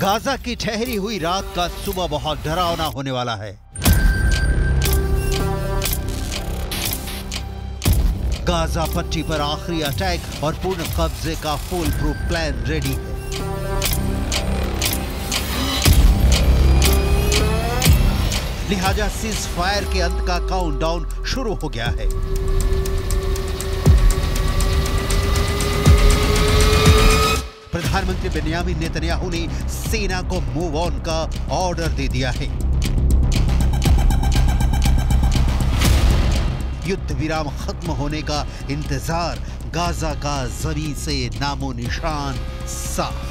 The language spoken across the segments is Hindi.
गाजा की ठहरी हुई रात का सुबह बहुत डरावना होने वाला है। गाजा पट्टी पर आखिरी अटैक और पूर्ण कब्जे का फुल प्रूफ प्लान रेडी है। लिहाजा सीज फायर के अंत का काउंटडाउन शुरू हो गया है। प्रधानमंत्री बेन्यामिन नेतन्याहू ने सेना को मूव ऑन का ऑर्डर दे दिया है। युद्ध विराम खत्म होने का इंतजार, गाजा का जमीन से नामो निशान साफ।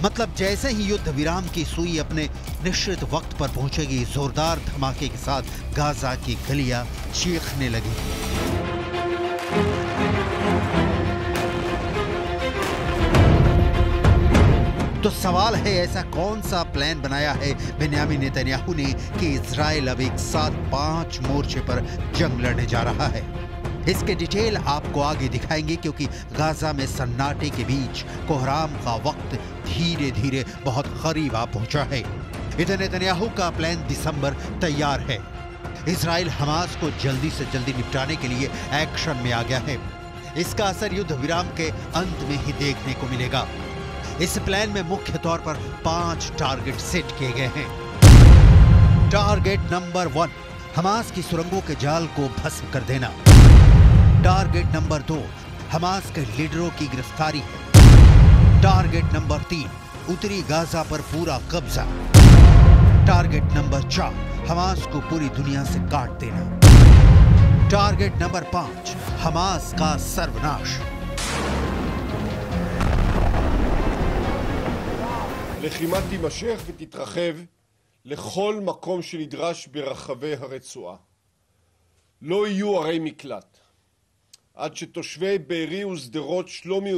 मतलब जैसे ही युद्ध विराम की सुई अपने निश्चित वक्त पर पहुंचेगी, जोरदार धमाके के साथ गाजा की गलियां चीखने लगी। तो सवाल है, ऐसा कौन सा प्लान बनाया है बेन्यामिन नेतन्याहू ने कि इजराइल अब एक साथ 5 मोर्चे पर जंग लड़ने जा रहा है? इसके डिटेल आपको आगे दिखाएंगे, क्योंकि गाजा में सन्नाटे के बीच कोहराम का वक्त धीरे धीरे बहुत करीब आ पहुंचा है। इधर नेतन्याहू का प्लान दिसंबर तैयार है। इजराइल हमास को जल्दी से जल्दी निपटाने के लिए एक्शन में आ गया है। इसका असर युद्ध विराम के अंत में ही देखने को मिलेगा। इस प्लान में मुख्य तौर पर 5 टारगेट सेट किए गए हैं। टारगेट नंबर 1, हमास की सुरंगों के जाल को भस्म कर देना। टारगेट नंबर 2, हमास के लीडरों की गिरफ्तारी है। टारगेट नंबर 3, उत्तरी गाजा पर पूरा कब्जा। टारगेट नंबर 4, हमास को पूरी दुनिया से काट देना। टारगेट नंबर 5, हमास का सर्वनाश। לחימה תימשך ותתרחב לכל מקום שנדרש ברחבי הרצועה. לא יהיו ערי מקלט. עד שתושבי בארי ושדרות, שלומי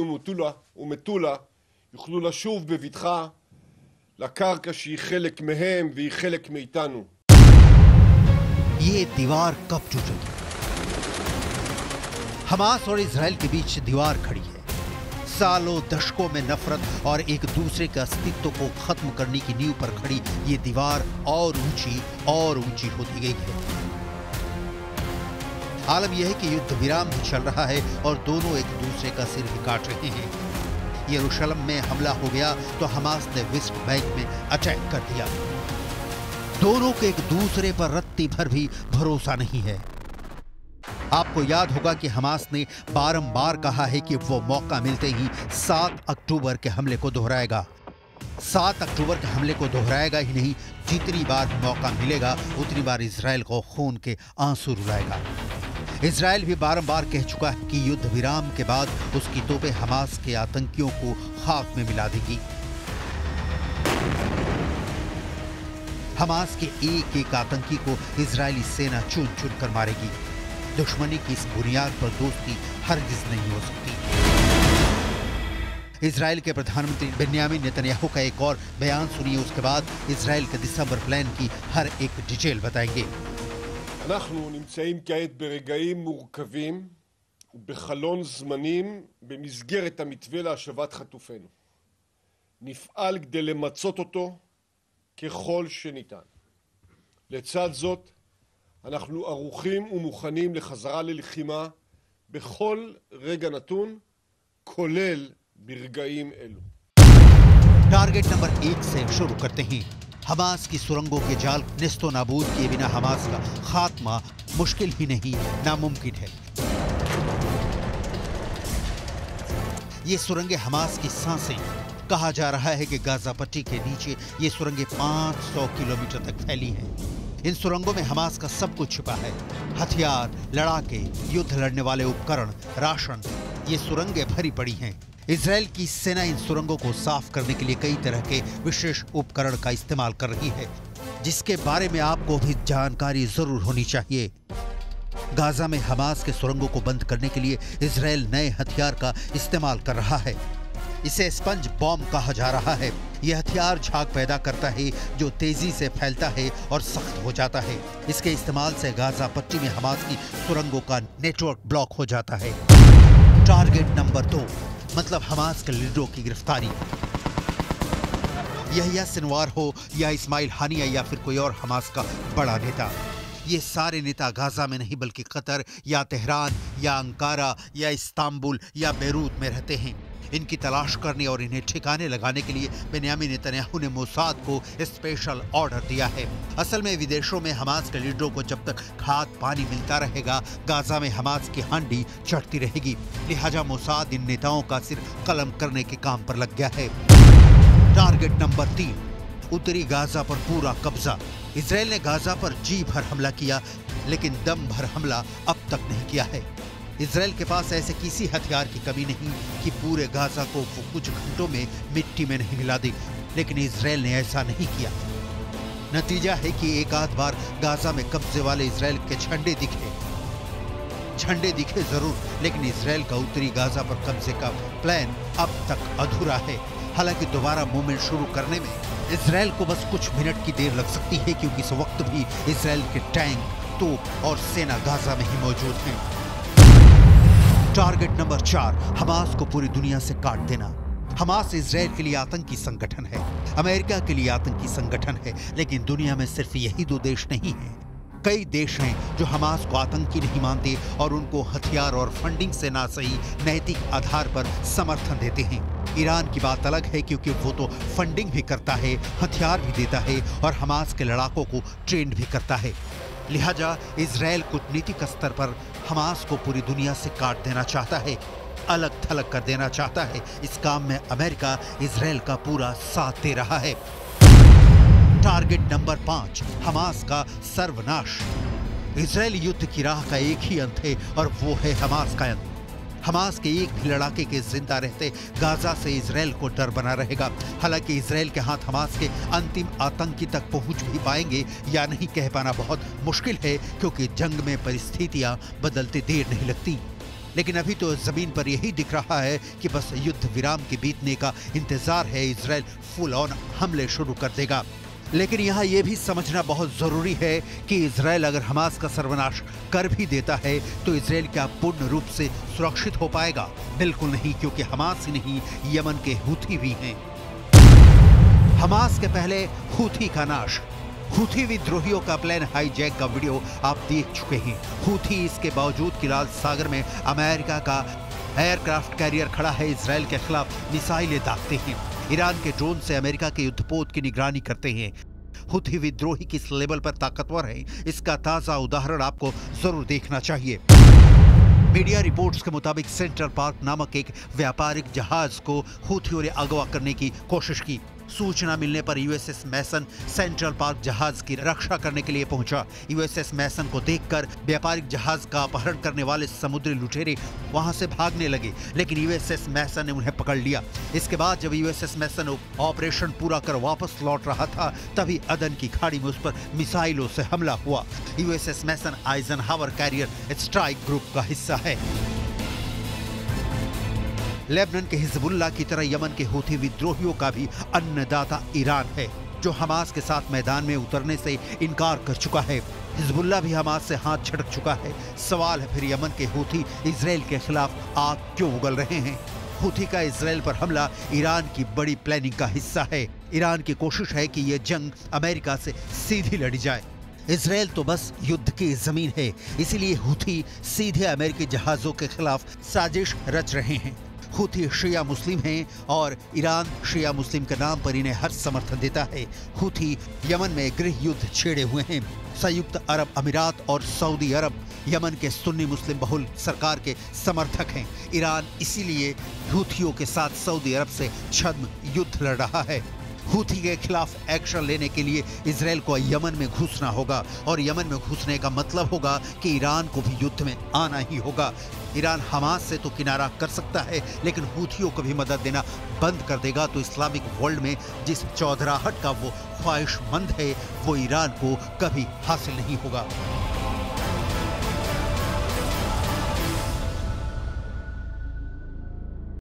ומטולה יוכלו לשוב בבטחה לקרקע שהיא חלק מהם והיא חלק מאיתנו. ये दीवार कब टूटेगी? हमास और इजराइल के बीच दीवार खड़ी है। सालों दशकों में नफरत और एक दूसरे के अस्तित्व को खत्म करने की नींव पर खड़ी ये दीवार और ऊंची होती गई है। आलम यह है कि युद्ध विराम भी चल रहा है और दोनों एक दूसरे का सिर भी काट रहे हैं। यरूशलेम में हमला हो गया तो हमास ने वेस्ट बैंक में अटैक कर दिया। दोनों के एक दूसरे पर रत्ती भर भी भरोसा नहीं है। आपको याद होगा कि हमास ने बारंबार कहा है कि वो मौका मिलते ही 7 अक्टूबर के हमले को दोहराएगा। 7 अक्टूबर के हमले को दोहराएगा ही नहीं, जितनी बार मौका मिलेगा उतनी बार इजराइल को खून के आंसू रुलाएगा। इजराइल भी बारंबार कह चुका है कि युद्ध विराम के बाद उसकी तोपें हमास के आतंकियों को खाक में मिला देगी। हमास के एक आतंकी को इजरायली सेना चुन चुन कर मारेगी। दुश्मनी की इस बुनियाद पर दोस्ती हरगिज नहीं हो सकती। इजराइल के प्रधानमंत्री बेन्यामिन नेतन्याहू का एक और बयान सुनिए, उसके बाद इजराइल के दिसंबर प्लान की हर एक डिटेल बताएंगे। אנחנו נמצאים כעת ברגעים מורכבים ובחלון זמנים במסגרת המתווה להשבת חטופינו. נפעל כדי למצות אותו ככל שניתן. לצד זאת, אנחנו ערוכים ומוכנים לחזרה ללחימה בכל רגע נתון, כולל ברגעים אלו. टारगेट नंबर 1 से शुरू करते हैं। हमास की सुरंगों के जाल निस्तो नाबूद किए बिना हमास का खात्मा मुश्किल ही नहीं, नामुमकिन है। ये सुरंगें हमास की सांसें। कहा जा रहा है कि गाजा पट्टी के नीचे ये सुरंगें 500 किलोमीटर तक फैली हैं। इन सुरंगों में हमास का सब कुछ छिपा है। हथियार, लड़ाके, युद्ध लड़ने वाले उपकरण, राशन, ये सुरंगें भरी पड़ी हैं। इजराइल की सेना इन सुरंगों को साफ करने के लिए कई तरह के विशेष उपकरण का इस्तेमाल कर रही है, जिसके बारे में आपको भी जानकारी जरूर होनी चाहिए। गाजा में हमास के सुरंगों को बंद करने के लिए इजराइल नए हथियार का इस्तेमाल कर रहा है। इसे स्पंज बॉम्ब कहा जा रहा है। यह हथियार झाग पैदा करता है जो तेजी से फैलता है और सख्त हो जाता है। इसके इस्तेमाल से गाजा पट्टी में हमास की सुरंगों का नेटवर्क ब्लॉक हो जाता है। टारगेट नंबर 2 मतलब हमास के लीडरों की गिरफ्तारी। यह सिनवार हो या इस्माइल हानिया या फिर कोई और हमास का बड़ा नेता, ये सारे नेता गाजा में नहीं बल्कि कतर या तेहरान या अंकारा या इस्तांबुल या बेरूत में रहते हैं। इनकी तलाश करने और इन्हें ठिकाने लगाने के लिए बेन्यामिन नेतन्याहू ने मोसाद को स्पेशल ऑर्डर दिया है। असल में विदेशों में हमास के लीडरों को जब तक खाद पानी मिलता रहेगा, गाजा में हमास की हांडी चढ़ती रहेगी। लिहाजा मोसाद इन नेताओं का सिर कलम करने के काम पर लग गया है। टारगेट नंबर 3 उत्तरी गाजा पर पूरा कब्जा। इजराइल ने गाजा पर जी भर हमला किया, लेकिन दम भर हमला अब तक नहीं किया है। इजराइल के पास ऐसे किसी हथियार की कमी नहीं कि पूरे गाजा को वो कुछ घंटों में मिट्टी में नहीं मिला दे, लेकिन इजराइल ने ऐसा नहीं किया। नतीजा है कि एक आध बार गाजा में कब्जे वाले इजराइल के झंडे दिखे जरूर, लेकिन इजराइल का उत्तरी गाजा पर कब्जे का प्लान अब तक अधूरा है। हालांकि दोबारा मूवमेंट शुरू करने में इजराइल को बस कुछ मिनट की देर लग सकती है, क्योंकि इस वक्त भी इजराइल के टैंक, तोप और सेना गाजा में ही मौजूद हैं। टारगेट नंबर 4 हमास को पूरी दुनिया से काट देना। हमास इजराइल के लिए आतंकी संगठन है, अमेरिका के लिए आतंकी संगठन है, लेकिन दुनिया में सिर्फ यही 2 देश नहीं हैं। कई देश हैं जो हमास को आतंकी नहीं मानते और उनको हथियार और फंडिंग से ना सही नैतिक आधार पर समर्थन देते हैं। ईरान की बात अलग है, क्योंकि वो तो फंडिंग भी करता है, हथियार भी देता है और हमास के लड़ाकों को ट्रेंड भी करता है। लिहाजा इजराइल कूटनीतिक स्तर पर हमास को पूरी दुनिया से काट देना चाहता है, अलग थलग कर देना चाहता है। इस काम में अमेरिका इजराइल का पूरा साथ दे रहा है। टारगेट नंबर 5 हमास का सर्वनाश। इजराइल युद्ध की राह का एक ही अंत है और वो है हमास का अंत। हमास के एक भी लड़ाके के जिंदा रहते गाजा से इजराइल को डर बना रहेगा। हालांकि इजराइल के हाथ हमास के अंतिम आतंकी तक पहुंच भी पाएंगे या नहीं कह पाना बहुत मुश्किल है, क्योंकि जंग में परिस्थितियां बदलते देर नहीं लगती। लेकिन अभी तो जमीन पर यही दिख रहा है कि बस युद्ध विराम के बीतने का इंतजार है। इजराइल फुल ऑन हमले शुरू कर देगा। लेकिन यहाँ ये भी समझना बहुत जरूरी है कि इजराइल अगर हमास का सर्वनाश कर भी देता है तो इजराइल क्या पूर्ण रूप से सुरक्षित हो पाएगा? बिल्कुल नहीं, क्योंकि हमास ही नहीं, यमन के हूथी भी हैं। हमास के पहले हूथी का नाश। हूथी विद्रोहियों का प्लान हाईजैक का वीडियो आप देख चुके हैं। हूथी इसके बावजूद कि लाल सागर में अमेरिका का एयरक्राफ्ट कैरियर खड़ा है, इजराइल के खिलाफ मिसाइलें दागते हैं। ईरान के ड्रोन से अमेरिका के युद्धपोत की निगरानी करते हैं। हूथी विद्रोही किस लेवल पर ताकतवर है, इसका ताजा उदाहरण आपको जरूर देखना चाहिए। मीडिया रिपोर्ट्स के मुताबिक सेंट्रल पार्क नामक एक व्यापारिक जहाज को हूथियों ने अगवा करने की कोशिश की। सूचना मिलने पर यूएसएस मैसन सेंट्रल पार्क जहाज की रक्षा करने के लिए पहुंचा। यूएसएस मैसन को देखकर व्यापारिक जहाज का अपहरण करने वाले समुद्री लुटेरे वहां से भागने लगे, लेकिन यूएसएस मैसन ने उन्हें पकड़ लिया। इसके बाद जब यूएसएस मैसन ऑपरेशन पूरा कर वापस लौट रहा था, तभी अदन की खाड़ी में उस पर मिसाइलों से हमला हुआ। यूएसएस मैसन आइजनहावर कैरियर स्ट्राइक ग्रुप का हिस्सा है। लेबनान के हिजबुल्लाह की तरह यमन के हूथी विद्रोहियों का भी अन्नदाता ईरान है, जो हमास के साथ मैदान में उतरने से इनकार कर चुका है। हिजबुल्लाह भी हमास से हाथ झटक चुका है। सवाल है फिर यमन के हूथी इजराइल के खिलाफ आग क्यों उगल रहे हैं? हूथी का इजराइल पर हमला ईरान की बड़ी प्लानिंग का हिस्सा है। ईरान की कोशिश है कि यह जंग अमेरिका से सीधी लड़ी जाए। इजराइल तो बस युद्ध की जमीन है, इसीलिए हूथी सीधे अमेरिकी जहाजों के खिलाफ साजिश रच रहे हैं। हूथी शिया मुस्लिम हैं और ईरान शिया मुस्लिम के नाम पर इन्हें हर समर्थन देता है। हूथी यमन में गृह युद्ध छेड़े हुए हैं। संयुक्त अरब अमीरात और सऊदी अरब यमन के सुन्नी मुस्लिम बहुल सरकार के समर्थक हैं। ईरान इसीलिए हूथियों के साथ सऊदी अरब से छद्म युद्ध लड़ रहा है। हूथी के खिलाफ एक्शन लेने के लिए इजराइल को यमन में घुसना होगा, और यमन में घुसने का मतलब होगा कि ईरान को भी युद्ध में आना ही होगा। ईरान हमास से तो किनारा कर सकता है, लेकिन हूथियों को भी मदद देना बंद कर देगा तो इस्लामिक वर्ल्ड में जिस चौधराहट का वो ख्वाहिशमंद है, वो ईरान को कभी हासिल नहीं होगा।